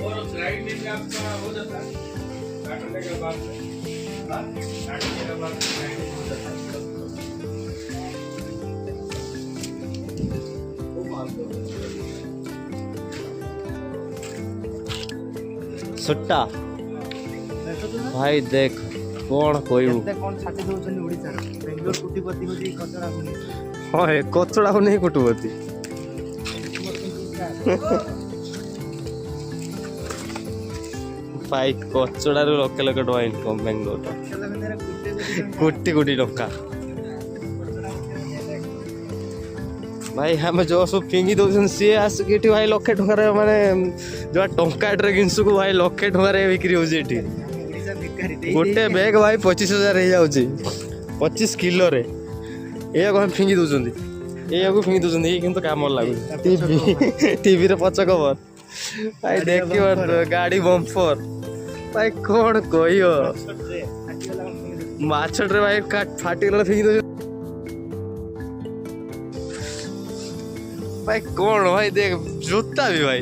और राइट में भी आपका हो जाता है काटने के बाद काटने के बाद हो जाता है। सुट्टा भाई देख कौन कोई कौन छाती दउछन ओडिसा बेंगलोर कुटीपति होती कचरा हुनी हां कचड़ा को नहीं कुटुवती भाई कचड़ा रो लक्ष लक्ष टका इनकम बेंगलोर कोटी कोटी टका भाई हम जो सब फिंगी दउछन सी आसिक भाई लक्ष टका माने जो टंका गिनसु को भाई लक्ष टका बिक्री हो जेठी गोटे बैग भाई 25,000 हो जाउची 25 किलो रे ए को फिंगी दउछंदी ए को फिंगी दउछंदी ए किंतु काम लागु टीवी रे पछ कवर भाई देखि बर गाड़ी बम्पर भाई कोन कहियो माछड़ रे भाई काट फाटी गला फिंगी दउ भाई कौन भाई देख जूता भी भाई